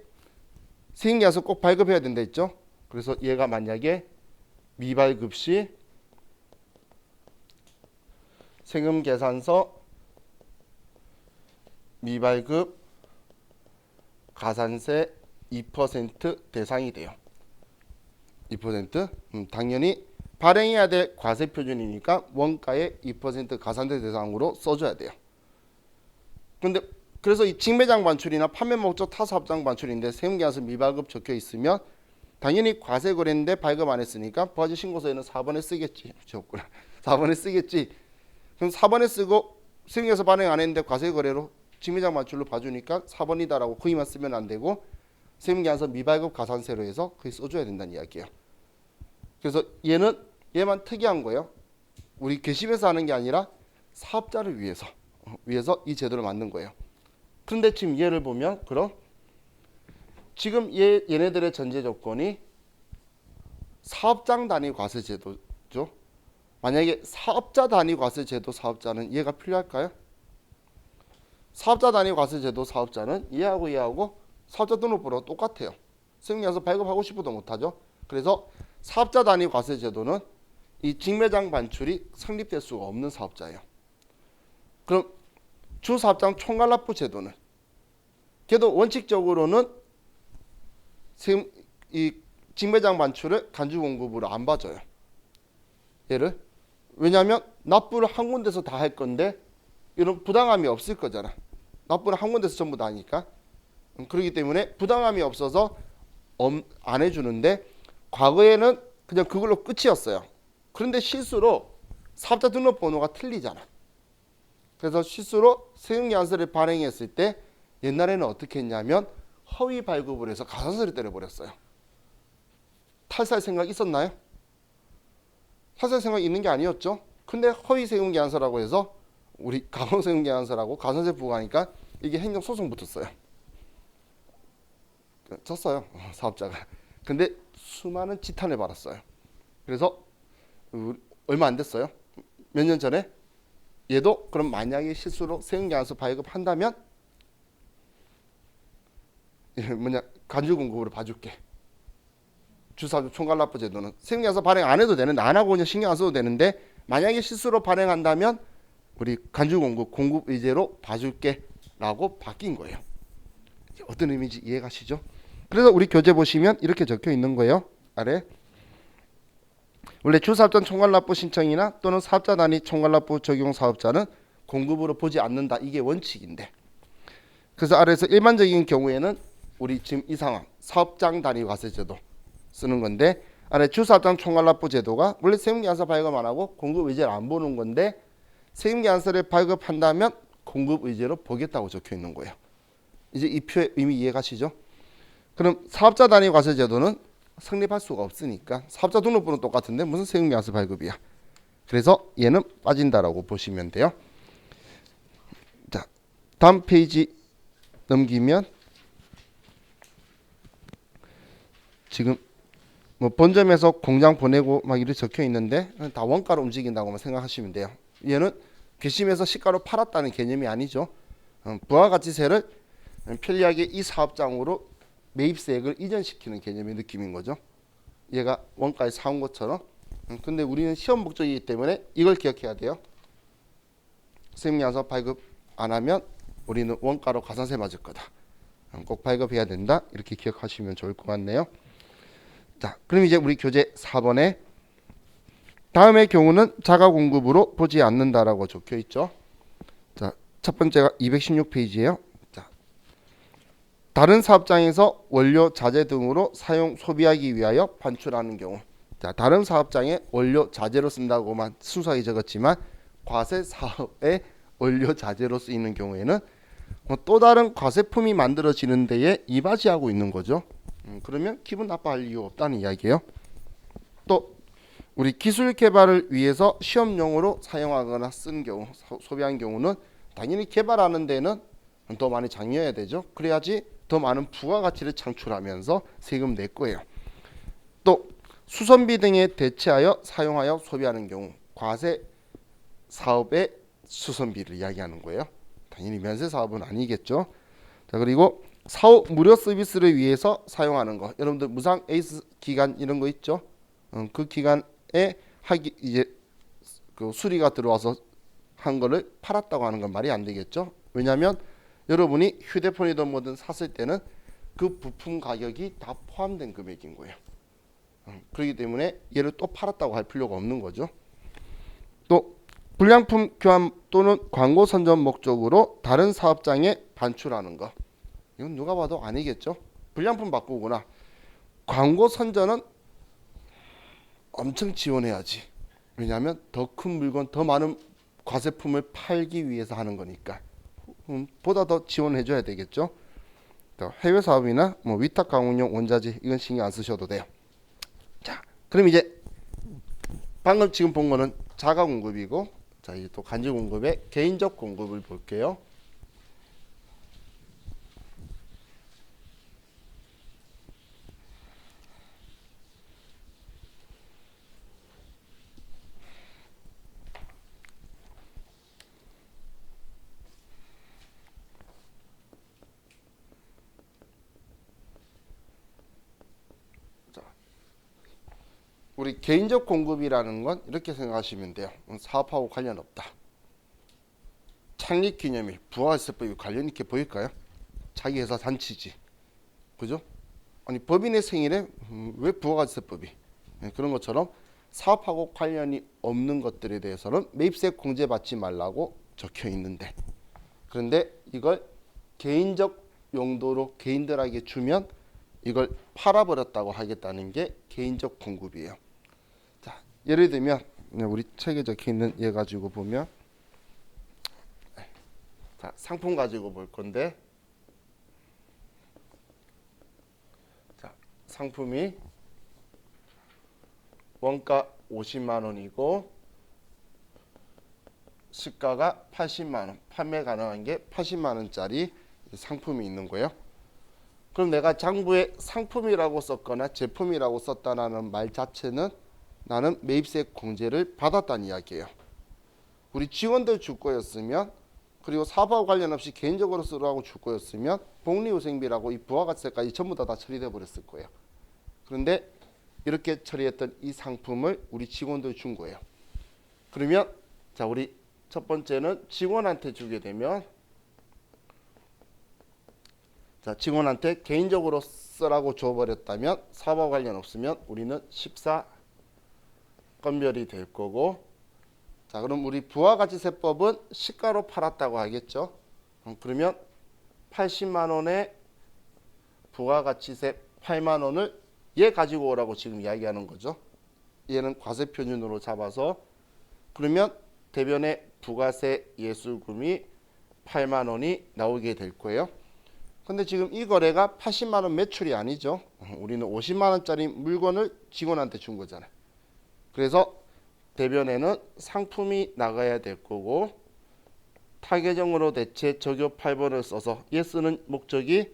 세금계산서 꼭 발급해야 된다 했죠. 그래서 얘가 만약에 미발급 시 세금계산서 미발급 가산세 2% 대상이 돼요. 2% 당연히 발행해야 될 과세 표준이니까 원가의 2% 가산세 대상으로 써줘야 돼요. 근데 그래서 이 직매장 반출이나 판매 목적 타사업장 반출인데 세금계산서 미발급 적혀 있으면 당연히 과세 거래인데 발급 안 했으니까 부가가치 신고서에는 4번에 쓰겠지. 4번에 쓰겠지. 그럼 4번에 쓰고 세금계산서 발행 안 했는데 과세 거래로 직매장 반출로 봐주니까 4번이다라고 거기만 쓰면 안 되고 세금계산서 미발급 가산세로 해서 거기 써줘야 된다는 이야기예요. 그래서 얘만 특이한 거예요. 우리 괘씸해서 하는 게 아니라 사업자를 위해서 이 제도를 만든 거예요. 그런데 지금 얘를 보면 그럼 지금 얘네들의 전제 조건이 사업장 단위 과세 제도죠. 만약에 사업자 단위 과세 제도 사업자는 얘가 필요할까요? 사업자 단위 과세 제도 사업자는 얘하고 사업자 등록부로 똑같아요. 세금계산서 발급하고 싶어도 못하죠. 그래서 사업자 단위 과세 제도는 이 직매장 반출이 성립될 수가 없는 사업자예요. 그럼 주사업장 총괄납부 제도는 걔도 원칙적으로는 이 직매장 반출을 간주공급으로 안 봐줘요. 얘를 왜냐하면 납부를 한 군데서 다 할 건데 이런 부당함이 없을 거잖아. 납부를 한 군데서 전부 다 하니까. 그렇기 때문에 부당함이 없어서 안 해주는데 과거에는 그냥 그걸로 끝이었어요. 그런데 실수로 사업자 등록번호가 틀리잖아. 그래서 실수로 세금계산서를 발행했을 때 옛날에는 어떻게 했냐면 허위 발급을 해서 가산세를 때려버렸어요. 탈살 생각 있었나요? 탈살 생각 있는 게 아니었죠. 근데 허위 세금계산서라고 해서 우리 가공세금계산서라고 가산세 부과하니까 이게 행정소송 붙었어요. 졌어요. 사업자가. 근데 수많은 지탄을 받았어요. 그래서 얼마 안 됐어요. 몇 년 전에 얘도 그럼 만약에 실수로 세금계산서 발급한다면 간주공급으로 봐줄게. 주사업장 총괄납부 제도는 세금계산서 발행 안 해도 되는데 안 하고 그냥 신경 안 써도 되는데 만약에 실수로 발행한다면 우리 간주공급 공급 의제로 봐줄게라고 바뀐 거예요. 어떤 의미인지 이해가시죠? 그래서 우리 교재 보시면 이렇게 적혀 있는 거예요. 아래 원래 주사업자 총괄납부 신청이나 또는 사업자 단위 총괄납부 적용 사업자는 공급으로 보지 않는다. 이게 원칙인데. 그래서 아래에서 일반적인 경우에는 우리 지금 이 상황 사업장 단위 과세제도 쓰는 건데 아래 주사업장 총괄납부 제도가 원래 세금계산서 발급 안 하고 공급 의제를 안 보는 건데 세금계산서를 발급한다면 공급 의제로 보겠다고 적혀 있는 거예요. 이제 이 표의 의미 이해가시죠? 그럼 사업자 단위 과세 제도는 성립할 수가 없으니까 사업자 등록부는 똑같은데 무슨 세금계산서 발급이야. 그래서 얘는 빠진다라고 보시면 돼요. 자, 다음 페이지 넘기면 지금 뭐 본점에서 공장 보내고 막 이렇게 적혀 있는데 다 원가로 움직인다고만 생각하시면 돼요. 얘는 괘씸해서 시가로 팔았다는 개념이 아니죠. 부가가치세를 편리하게 이 사업장으로 매입세액을 이전시키는 개념의 느낌인 거죠. 얘가 원가에 사온 것처럼. 근데 우리는 시험 목적이기 때문에 이걸 기억해야 돼요. 세금계산서 발급 안 하면 우리는 원가로 가산세 맞을 거다. 꼭 발급해야 된다. 이렇게 기억하시면 좋을 것 같네요. 자, 그럼 이제 우리 교재 4번에 다음의 경우는 자가 공급으로 보지 않는다라고 적혀 있죠. 자, 첫 번째가 216페이지예요. 자, 다른 사업장에서 원료, 자재 등으로 사용 소비하기 위하여 반출하는 경우. 자, 다른 사업장에 원료, 자재로 쓴다고만 순수하게 적었지만 과세 사업에 원료, 자재로 쓰이는 경우에는 또 다른 과세품이 만들어지는 데에 이바지하고 있는 거죠. 그러면 기분 나빠할 이유 없다는 이야기예요. 또 우리 기술 개발을 위해서 시험용으로 사용하거나 쓴 경우, 소비한 경우는 당연히 개발하는 데는 더 많이 장려해야 되죠. 그래야지 더 많은 부가가치를 창출하면서 세금 낼 거예요. 또 수선비 등에 대체하여 사용하여 소비하는 경우 과세 사업의 수선비를 이야기하는 거예요. 당연히 면세 사업은 아니겠죠. 자, 그리고 사후 무료 서비스를 위해서 사용하는 거. 여러분들 무상 에이스 기간 이런 거 있죠. 그 기간에 하기 이제 그 수리가 들어와서 한 거를 팔았다고 하는 건 말이 안 되겠죠. 왜냐하면 여러분이 휴대폰이든 뭐든 샀을 때는 그 부품 가격이 다 포함된 금액인 거예요. 그렇기 때문에 얘를 또 팔았다고 할 필요가 없는 거죠. 또 불량품 교환 또는 광고 선전 목적으로 다른 사업장에 반출하는 거. 이건 누가 봐도 아니겠죠. 불량품 바꾸거나 광고 선전은 엄청 지원해야지. 왜냐하면 더 큰 물건, 더 많은 과세품을 팔기 위해서 하는 거니까 보다 더 지원해줘야 되겠죠. 해외 사업이나 뭐 위탁 가공용 원자재 이건 신경 안 쓰셔도 돼요. 자, 그럼 이제 방금 지금 본 거는 자가 공급이고, 자 이제 또 간접 공급의 개인적 공급을 볼게요. 우리 개인적 공급이라는 건 이렇게 생각하시면 돼요. 사업하고 관련 없다. 창립기념일, 부가세법이 관련 있게 보일까요? 자기 회사 잔치지, 그죠? 아니 법인의 생일에 왜 부가세법이? 그런 것처럼 사업하고 관련이 없는 것들에 대해서는 매입세 공제 받지 말라고 적혀 있는데, 그런데 이걸 개인적 용도로 개인들에게 주면 이걸 팔아버렸다고 하겠다는 게 개인적 공급이에요. 자, 예를 들면 우리 책에 적혀 있는 얘 가지고 보면, 자, 상품 가지고 볼 건데, 자, 상품이 원가 50만 원이고 시가가 80만 원, 판매 가능한 게 80만 원짜리 상품이 있는 거예요. 그럼 내가 장부에 상품이라고 썼거나 제품이라고 썼다는 말 자체는 나는 매입세 공제를 받았다는 이야기예요. 우리 직원들 줄 거였으면, 그리고 사업하고 관련 없이 개인적으로 쓰라고 줄 거였으면 복리후생비라고 이 부가가치세까지 전부 다 처리돼 버렸을 거예요. 그런데 이렇게 처리했던 이 상품을 우리 직원들 준 거예요. 그러면 자 우리 첫 번째는 직원한테 주게 되면 자 직원한테 개인적으로 쓰라고 줘버렸다면 사업과 관련 없으면 우리는 14건별이 될 거고 자 그럼 우리 부가가치세법은 시가로 팔았다고 하겠죠. 그러면 80만 원에 부가가치세 8만 원을 얘 가지고 오라고 지금 이야기하는 거죠. 얘는 과세표준으로 잡아서 그러면 대변에 부가세 예술금이 8만 원이 나오게 될 거예요. 근데 지금 이 거래가 80만 원 매출이 아니죠. 우리는 50만 원짜리 물건을 직원한테 준 거잖아요. 그래서 대변에는 상품이 나가야 될 거고 타계정으로 대체 적요 8번을 써서 얘 쓰는 목적이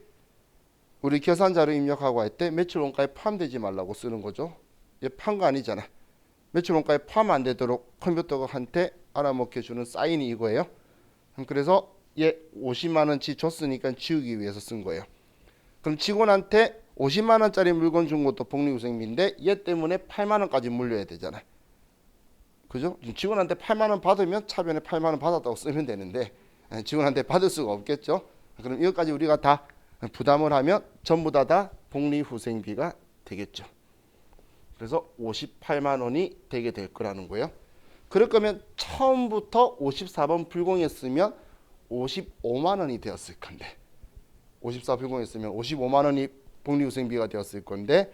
우리 계산자료 입력하고 할 때 매출 원가에 포함되지 말라고 쓰는 거죠. 얘 판 거 아니잖아. 매출 원가에 포함 안 되도록 컴퓨터한테 알아먹혀 주는 사인이 이거예요. 그래서 얘 50만 원치 줬으니까 지우기 위해서 쓴 거예요. 그럼 직원한테 50만 원짜리 물건 준 것도 복리후생비인데 얘 때문에 8만 원까지 물려야 되잖아. 그죠? 직원한테 8만 원 받으면 차변에 8만 원 받았다고 쓰면 되는데 직원한테 받을 수가 없겠죠. 그럼 이것까지 우리가 다 부담을 하면 전부 다 복리후생비가 되겠죠. 그래서 58만 원이 되게 될 거라는 거예요. 그럴 거면 처음부터 54번 불공했으면 55만 원이 되었을 건데 54 불공했으면 55만 원이 복리후생비가 되었을 건데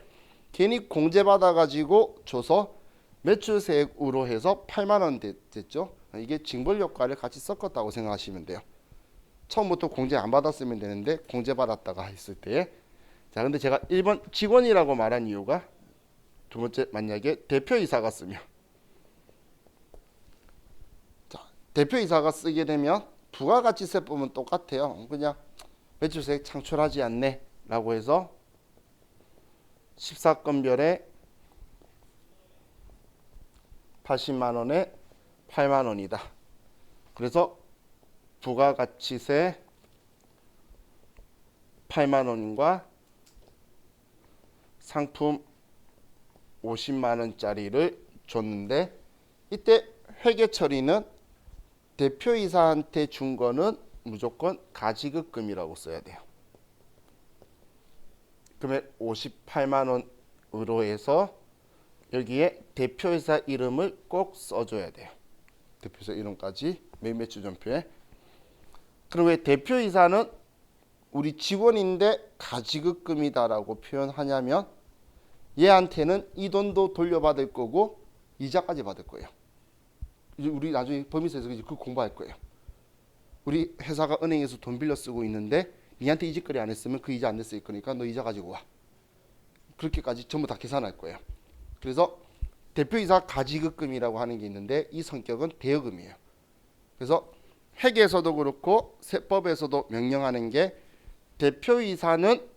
괜히 공제받아 가지고 줘서 매출세액으로 해서 8만 원 됐죠. 이게 징벌 효과를 같이 섞었다고 생각하시면 돼요. 처음부터 공제 안 받았으면 되는데 공제 받았다가 했을 때 자 근데 제가 1번 직원이라고 말한 이유가 두 번째 만약에 대표이사가 쓰면 자 대표이사가 쓰게 되면 부가가치세법은 똑같아요. 그냥 매출세액 창출하지 않네 라고 해서 14건별에 80만 원에 8만 원이다. 그래서 부가가치세 8만 원과 상품 50만 원짜리를 줬는데 이때 회계 처리는 대표이사한테 준 거는 무조건 가지급금이라고 써야 돼요. 그러면 58만 원으로 해서 여기에 대표이사 이름을 꼭 써줘야 돼요. 대표이사 이름까지 매매추전표에. 그럼 왜 대표이사는 우리 직원인데 가지급금이다라고 표현하냐면 얘한테는 이 돈도 돌려받을 거고 이자까지 받을 거예요. 이제 우리 나중에 법인세에서 그 공부할 거예요. 우리 회사가 은행에서 돈 빌려 쓰고 있는데 니한테 이직거래 안 했으면 그 이자 안 냈을 거니까 너 이자 가지고 와. 그렇게까지 전부 다 계산할 거예요. 그래서 대표이사 가지급금이라고 하는 게 있는데 이 성격은 대여금이에요. 그래서 회계에서도 그렇고 세법에서도 명령하는 게 대표이사는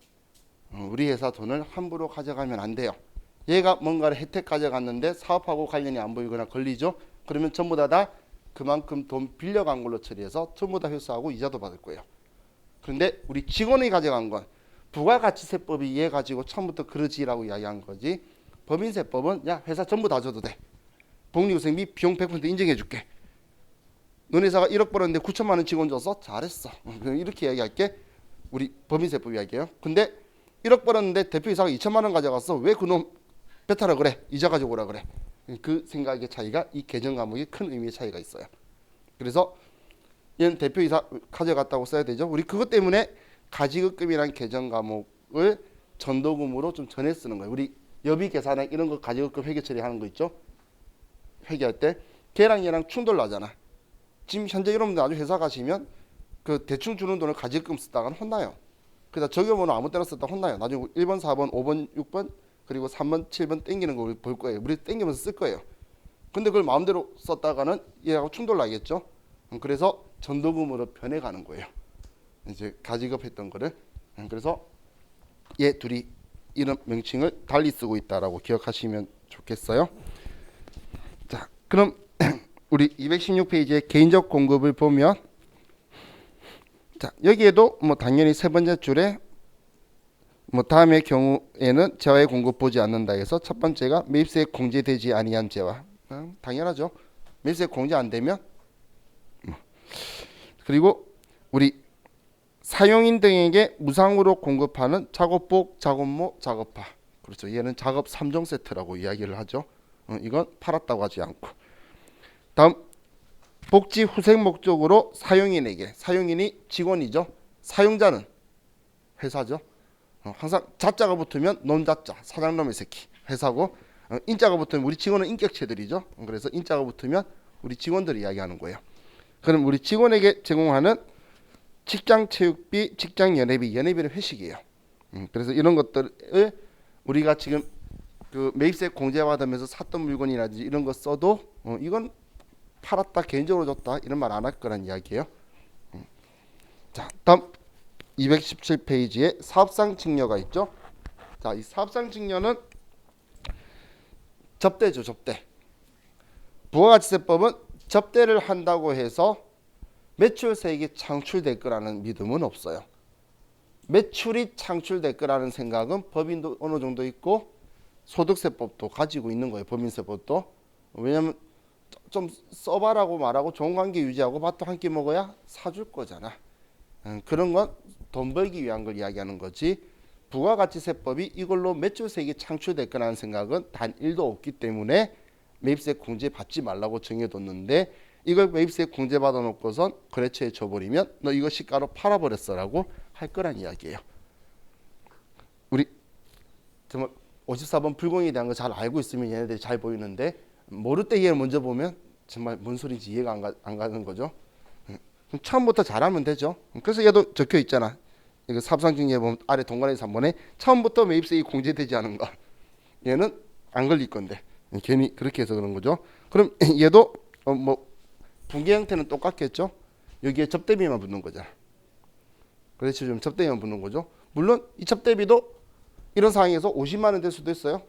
우리 회사 돈을 함부로 가져가면 안 돼요. 얘가 뭔가를 혜택 가져갔는데 사업하고 관련이 안 보이거나 걸리죠. 그러면 전부 다 그만큼 돈 빌려간 걸로 처리해서 전부 다 회수하고 이자도 받을 거예요. 그런데 우리 직원이 가져간 건 부가가치세법이 얘 가지고 처음부터 그러지라고 이야기한 거지. 법인세법은 야 회사 전부 다 줘도 돼. 복리후생비 비용 100% 인정해 줄게. 너네 회사가 1억 벌었는데 9천만 원 직원 줬어? 잘했어. 이렇게 이야기할게. 우리 법인세법 이야기예요. 근데 1억 벌었는데 대표이사가 2천만 원 가져갔어. 왜 그놈 뱉어라 그래? 이자 가지고 오라 그래. 그 생각의 차이가 이 개정 과목이 큰 의미의 차이가 있어요. 그래서 얘는 대표이사 가져갔다고 써야 되죠. 우리 그것 때문에 가지급금이라는 개정 과목을 전도금으로 좀 전해 쓰는 거예요. 우리 여비 계산에 이런 거 가지급금 회계 처리하는 거 있죠. 회계할 때 걔랑 얘랑 충돌 나잖아. 지금 현재 여러분들 나중에 회사 가시면 그 대충 주는 돈을 가지급금 쓰다가는 혼나요. 그래서 적용번호 아무 때나 썼다 혼나요. 나중에 1번, 4번, 5번, 6번 그리고 3번, 7번 땡기는 거 볼 거예요. 우리 땡기면서 쓸 거예요. 근데 그걸 마음대로 썼다가는 얘하고 충돌 나겠죠. 그래서 전도금으로 변해가는 거예요. 이제 가지급했던 거를. 그래서 얘 둘이 이런 명칭을 달리 쓰고 있다라고 기억하시면 좋겠어요. 자, 그럼 우리 216페이지의 개인적 공급을 보면 자, 여기에도 뭐 당연히 세 번째 줄에 뭐 다음의 경우에는 재화의 공급 보지 않는다 해서 첫 번째가 매입세액 공제되지 아니한 재화. 당연하죠. 매입세 공제 안 되면 그리고 우리 사용인 등에게 무상으로 공급하는 작업복, 작업모, 작업화. 그렇죠. 얘는 작업 3종 세트라고 이야기를 하죠. 이건 팔았다고 하지 않고. 다음 복지 후생 목적으로 사용인에게, 사용인이 직원이죠. 사용자는 회사죠. 항상 자자가 붙으면 놈자자, 사장놈의 새끼, 회사고, 인자가 붙으면 우리 직원은 인격체들이죠. 그래서 인자가 붙으면 우리 직원들을 이야기하는 거예요. 그럼 우리 직원에게 제공하는 직장 체육비, 직장 연회비, 연회비는 회식이에요. 그래서 이런 것들을 우리가 지금 그 매입세 공제받으면서 샀던 물건이라든지 이런 거 써도 이건 팔았다, 개인적으로 줬다 이런 말 안 할 거란 이야기예요. 자, 다음 217페이지에 사업상 증여가 있죠. 자, 이 사업상 증여는 접대죠, 접대. 부가가치세법은 접대를 한다고 해서 매출세액이 창출될 거라는 믿음은 없어요. 매출이 창출될 거라는 생각은 법인도 어느 정도 있고 소득세법도 가지고 있는 거예요. 법인세법도. 왜냐면 좀 써봐라고 말하고 좋은 관계 유지하고 밥도 한 끼 먹어야 사줄 거잖아. 그런 건 돈 벌기 위한 걸 이야기하는 거지. 부가가치세법이 이걸로 매출세액이 창출될 거라는 생각은 단 1도 없기 때문에 매입세 공제 받지 말라고 정해뒀는데 이걸 매입세 공제 받아놓고선 거래처에 줘버리면 너 이거 시가로 팔아버렸어라고 할 거란 이야기예요. 우리 정말 54번 불공에 대한 거 잘 알고 있으면 얘네들이 잘 보이는데 모를 때 얘를 먼저 보면 정말 뭔 소리인지 이해가 안 가는 거죠. 그럼 처음부터 잘하면 되죠. 그래서 얘도 적혀 있잖아. 이거 사업상증에 보면 아래 동그라미 3번에 처음부터 매입세액이 공제되지 않은 거. 얘는 안 걸릴 건데 괜히 그렇게 해서 그런 거죠. 그럼 얘도 뭐 분기 형태는 똑같겠죠. 여기에 접대비만 붙는 거잖아. 그렇죠. 좀 접대비만 붙는 거죠. 물론 이 접대비도 이런 상황에서 50만 원 될 수도 있어요.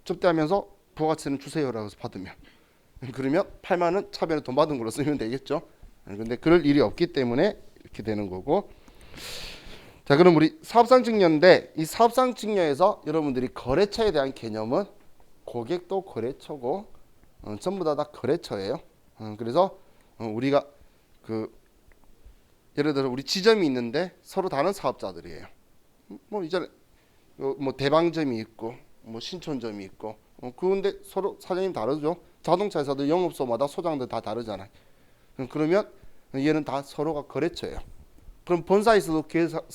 접대하면서 부가가치세는 주세요라고 해서 받으면 그러면 8만 원 차변에 돈 받은 걸로 쓰면 되겠죠. 근데 그럴 일이 없기 때문에 이렇게 되는 거고. 자, 그럼 우리 사업상 증여인데 이 사업상 증여에서 여러분들이 거래처에 대한 개념은 고객도 거래처고 전부 다 거래처예요. 그래서 우리가 그 예를 들어 우리 지점이 있는데 서로 다른 사업자들이에요. 뭐 이전에 뭐 대방점이 있고 뭐 신촌점이 있고 그런데 서로 사장님 다르죠. 자동차 회사도 영업소마다 소장들 다 다르잖아요. 그러면 얘는 다 서로가 거래처예요. 그럼 본사에서도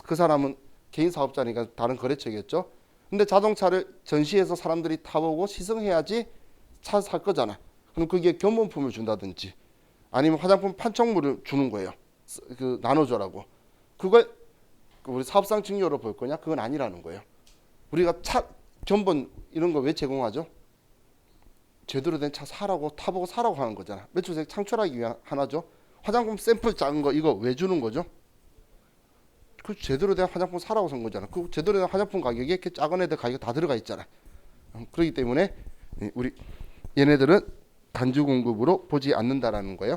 그 사람은 개인 사업자니까 다른 거래처겠죠. 근데 자동차를 전시해서 사람들이 타보고 시승해야지 차 살 거잖아. 그럼 그게 견본품을 준다든지 아니면 화장품 판촉물을 주는 거예요. 그 나눠줘라고. 그걸 우리 사업상 증여로 볼 거냐? 그건 아니라는 거예요. 우리가 차 견본 이런 거 왜 제공하죠? 제대로 된 차 사라고 타보고 사라고 하는 거잖아. 매출세액 창출하기 위한 하나죠. 화장품 샘플 작은 거 이거 왜 주는 거죠? 그 제대로 된 화장품 사라고 산 거잖아. 그 제대로 된 화장품 가격에 이렇게 작은 애들 가격 다 들어가 있잖아. 그렇기 때문에 우리 얘네들은 단주 공급으로 보지 않는다라는 거예요.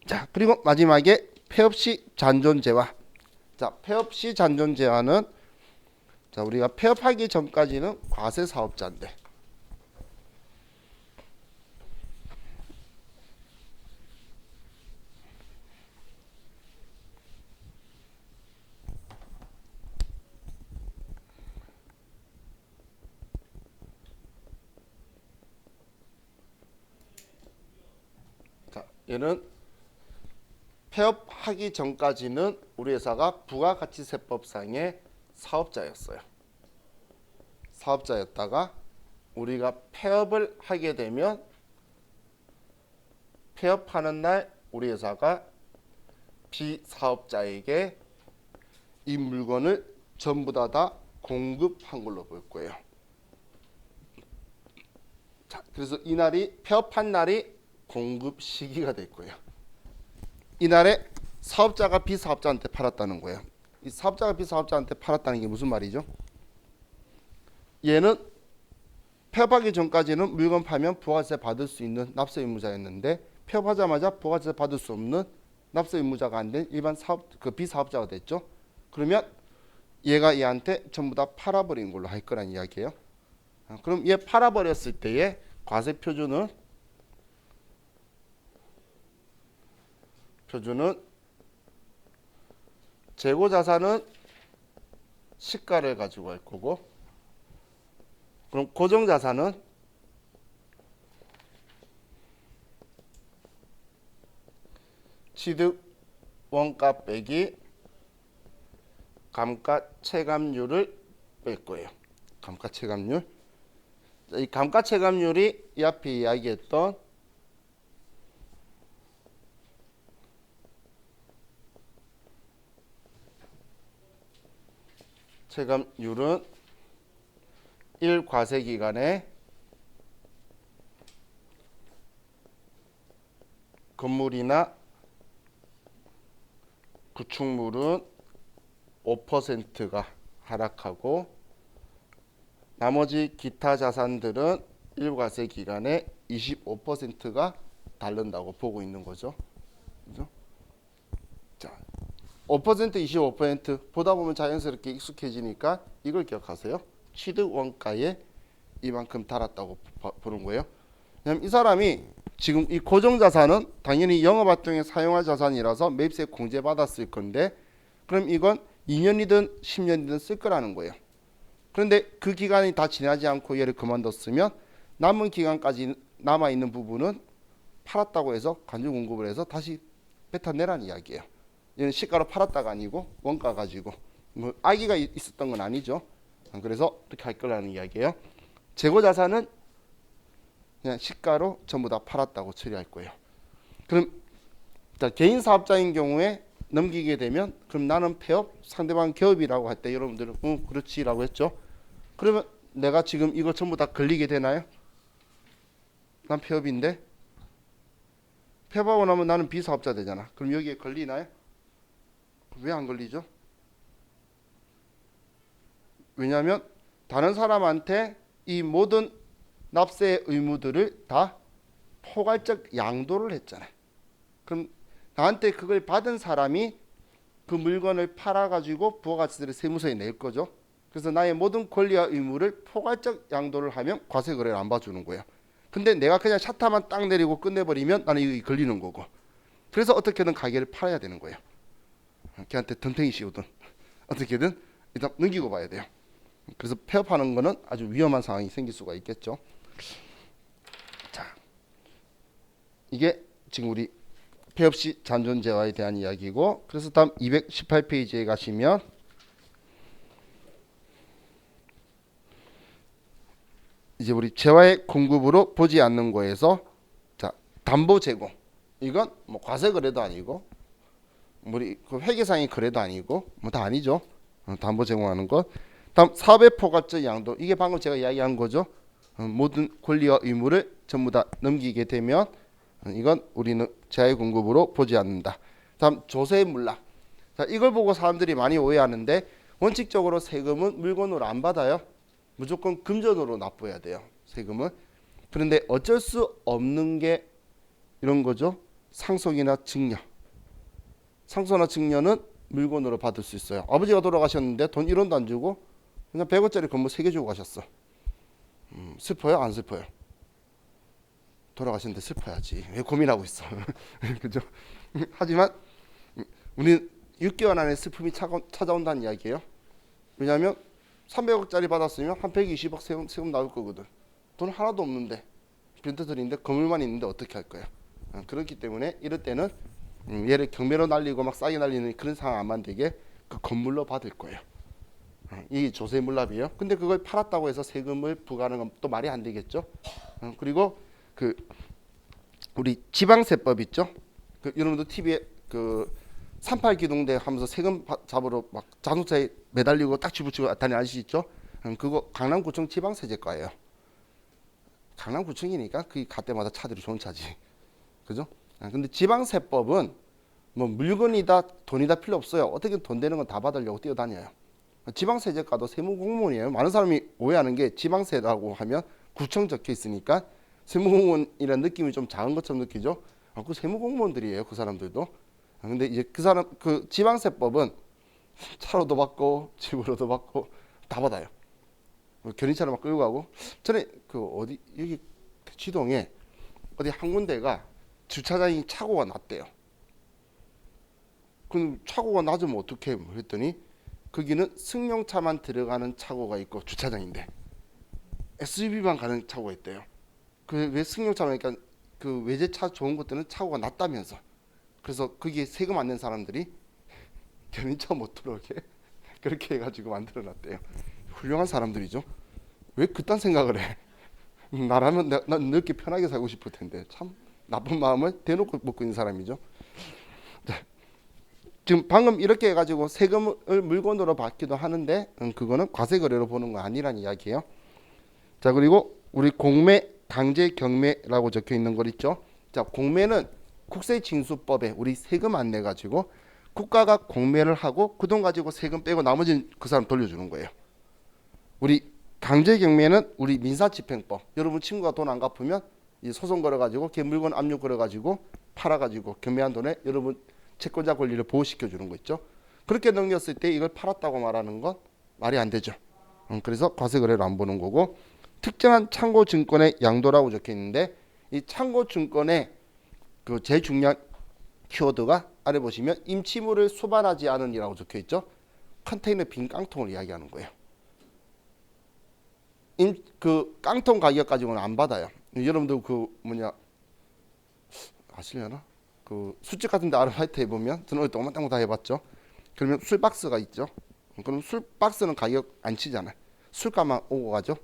자, 그리고 마지막에 폐업시 잔존재화. 자, 폐업시 잔존재화는 자, 우리가 폐업하기 전까지는 과세 사업자인데 자, 얘는 폐업하기 전까지는 우리 회사가 부가가치세법상의 사업자였어요. 사업자였다가 우리가 폐업을 하게 되면 폐업하는 날 우리 회사가 비사업자에게 이 물건을 전부 다 공급한 걸로 볼 거예요. 자, 그래서 이 날이 폐업한 날이 공급 시기가 될 거예요. 이날에 사업자가 비사업자한테 팔았다는 거예요. 이 사업자가 비사업자한테 팔았다는 게 무슨 말이죠? 얘는 폐업하기 전까지는 물건 팔면 부가세 받을 수 있는 납세 의무자였는데 폐업하자마자 부가세 받을 수 없는 납세 의무자가 안 된 일반 사업 그 비사업자가 됐죠. 그러면 얘가 얘한테 전부 다 팔아버린 걸로 할 거란 이야기예요. 그럼 얘 팔아버렸을 때의 과세 표준은 표준은 재고 자산은 시가를 가지고 할 거고, 그럼 고정 자산은 취득 원가 빼기 감가 체감률을 뺄 거예요. 감가 체감률. 이 감가 체감률이 이 앞에 이야기했던 체감률은 1과세 기간에 건물이나 구축물은 5%가 하락하고 나머지 기타 자산들은 1과세 기간에 25%가 다른다고 보고 있는 거죠. 그죠? 자, 5% 25% 보다 보면 자연스럽게 익숙해지니까 이걸 기억하세요. 취득 원가에 이만큼 달았다고 보는 거예요. 왜냐면 이 사람이 지금 이 고정 자산은 당연히 영업 활동에 사용할 자산이라서 매입세 공제 받았을 건데, 그럼 이건 2년이든 10년이든 쓸 거라는 거예요. 그런데 그 기간이 다 지나지 않고 얘를 그만뒀으면 남은 기간까지 남아 있는 부분은 팔았다고 해서 간주 공급을 해서 다시 뱉어내라는 이야기예요. 얘는 시가로 팔았다가 아니고 원가 가지고 뭐 악의가 있었던 건 아니죠. 그래서 이렇게 할 거라는 이야기예요. 재고 자산은 그냥 시가로 전부 다 팔았다고 처리할 거예요. 그럼 개인 사업자인 경우에 넘기게 되면, 그럼 나는 폐업, 상대방 개업이라고 할 때 여러분들은 그렇지라고 했죠. 그러면 내가 지금 이거 전부 다 걸리게 되나요? 난 폐업인데 폐업하고 나면 나는 비사업자 되잖아. 그럼 여기에 걸리나요? 왜 안 걸리죠? 왜냐하면 다른 사람한테 이 모든 납세 의무들을 다 포괄적 양도를 했잖아요. 그럼 나한테 그걸 받은 사람이 그 물건을 팔아가지고 부가가치세를 세무서에 낼 거죠. 그래서 나의 모든 권리와 의무를 포괄적 양도를 하면 과세거래를 안 봐주는 거예요. 근데 내가 그냥 샤타만 딱 내리고 끝내버리면 나는 이거 걸리는 거고. 그래서 어떻게든 가게를 팔아야 되는 거예요. 걔한테 덤탱이 씌우든 어떻게든 일단 넘기고 봐야 돼요. 그래서 폐업하는 거는 아주 위험한 상황이 생길 수가 있겠죠. 자, 이게 지금 우리 폐업 시 잔존재화에 대한 이야기고, 그래서 다음 218페이지에 가시면 이제 우리 재화의 공급으로 보지 않는 거에서, 자, 담보 제공. 이건 뭐 과세 거래도 아니고 우리 그 회계상의 거래도 아니고 뭐 다 아니죠. 담보 제공하는 것. 다음 사업의 포괄적 양도. 이게 방금 제가 이야기한 거죠. 모든 권리와 의무를 전부 다 넘기게 되면 이건 우리는 재화의 공급으로 보지 않는다. 다음 조세 물납. 자, 이걸 보고 사람들이 많이 오해하는데, 원칙적으로 세금은 물건으로 안 받아요. 무조건 금전으로 납부해야 돼요, 세금은. 그런데 어쩔 수 없는 게 이런 거죠. 상속이나 증여. 상속이나 증여는 물건으로 받을 수 있어요. 아버지가 돌아가셨는데 돈 1원도 안 주고 그냥 100원짜리 건물 3개 주고 가셨어. 슬퍼요? 안 슬퍼요? 돌아가셨는데 슬퍼야지. 왜 고민하고 있어? 그죠? 하지만 우리는 6개월 안에 슬픔이 찾아온다는 이야기예요. 왜냐하면 300억짜리 받았으면 한 120억 세금 나올 거거든. 돈 하나도 없는데 벤트들인데 건물만 있는데 어떻게 할 거야? 그렇기 때문에 이럴 때는 얘를 경매로 날리고 막 싸게 날리는 그런 상황 안 만들게 그 건물로 받을 거예요. 이 조세 물납이에요. 근데 그걸 팔았다고 해서 세금을 부과하는 건 또 말이 안 되겠죠. 그리고 그 우리 지방세법 있죠. 그 여러분도 TV에 그 38 기동대 하면서 세금 잡으러 막 자동차에 매달리고 딱지 붙이고 다니 아시죠? 그거 강남구청 지방세제과예요. 강남구청이니까 그 갈 때마다 차들이 좋은 차지. 그죠? 근데 지방세법은 뭐 물건이다 돈이다 필요 없어요. 어떻게든 돈 되는 건 다 받으려고 뛰어다녀요. 지방세제과도 세무공무원이에요. 많은 사람이 오해하는 게 지방세라고 하면 구청 적혀 있으니까 세무공무원이라는 느낌이 좀 작은 것처럼 느끼죠. 그 세무공무원들이에요. 그 사람들도. 근데 이제 그 사람 그 지방세법은 차로도 받고 집으로도 받고 다 받아요. 견인차로 막 끌고 가고. 전에 그 어디 여기 지동에 어디 한 군데가 주차장이 착오가 났대요. 그럼 차고가 낮으면 어떻게 했더니 거기는 승용차만 들어가는 차고가 있고 주차장인데 SUV만 가는 차고가 있대요. 그 왜 승용차만 그러니까 그 외제차 좋은 것들은 차고가 낮다면서. 그래서 거기에 세금 안 낸 사람들이 견인차 못 들어오게 그렇게 해가지고 만들어놨대요. 훌륭한 사람들이죠. 왜 그딴 생각을 해? 나라면 난 이렇게 편하게 살고 싶을 텐데 참 나쁜 마음을 대놓고 먹고 있는 사람이죠. 자, 지금 방금 이렇게 해가지고 세금을 물건으로 받기도 하는데 그거는 과세 거래로 보는 거 아니란 이야기예요. 자, 그리고 우리 공매, 강제 경매라고 적혀 있는 거 있죠. 자, 공매는 국세징수법에 우리 세금 안 내 가지고 국가가 공매를 하고 그 돈 가지고 세금 빼고 나머지는 그 사람 돌려주는 거예요. 우리 강제 경매는 우리 민사집행법. 여러분 친구가 돈 안 갚으면 이 소송 걸어 가지고 걔 물건 압류 걸어 가지고 팔아 가지고 경매한 돈에 여러분 채권자 권리를 보호시켜 주는 거 있죠. 그렇게 넘겼을 때 이걸 팔았다고 말하는 건 말이 안 되죠. 그래서 과세 거래로 안 보는 거고 특정한 참고 증권의 양도라고 적혀 있는데 이 참고 증권의 그 제일 중요한 키워드가 아래 보시면 임치물을 수반하지 않은이라고 적혀 있죠. 컨테이너 빈 깡통을 이야기하는 거예요. 그 깡통 가격 가지고는 안 받아요. 여러분들 그 뭐냐 아시려나? 그 술집 같은데 아르바이트 해보면 저는 동만땅 다 해봤죠. 그러면 술 박스가 있죠. 그럼 술 박스는 가격 안 치잖아요. 술값만 오고 가죠.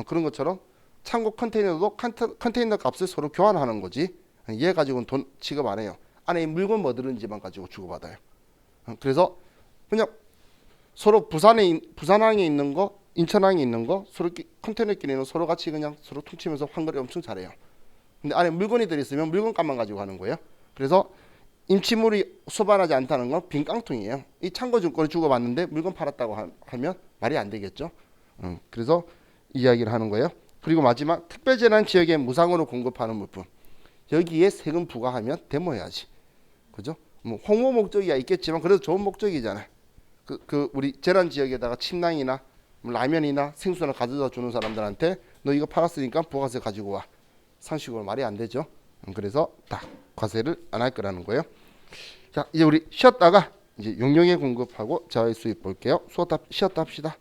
그런 것처럼 창고 컨테이너도 컨테이너 값을 서로 교환하는 거지. 얘 가지고는 돈 지급 안 해요. 안에 물건 뭐 들은지만 가지고 주고받아요. 그래서 그냥 서로 부산항에 있는 거, 인천항에 있는 거 서로 컨테이너끼리는 서로 같이 그냥 서로 퉁치면서 환거래 엄청 잘해요. 근데 안에 물건이 들있으면 물건값만 가지고 가는 거예요. 그래서 임치물이 수반하지 않다는 건 빈 깡통이에요. 이 참고증권을 주고받는데 물건 팔았다고 하면 말이 안 되겠죠. 그래서 이야기를 하는 거예요. 그리고 마지막 특별재난 지역에 무상으로 공급하는 물품. 여기에 세금 부과하면 데모해야지. 그죠? 뭐 홍보 목적이야 있겠지만 그래도 좋은 목적이잖아요. 그 우리 재난 지역에다가 침낭이나 뭐 라면이나 생수나 가져다 주는 사람들한테 너 이거 팔았으니까 부가세 가지고 와. 상식으로 말이 안 되죠. 그래서 다 과세를 안 할 거라는 거예요. 자, 이제 우리 쉬었다가 이제 용역에 공급하고 자회 수입 볼게요. 쉬었다 합시다.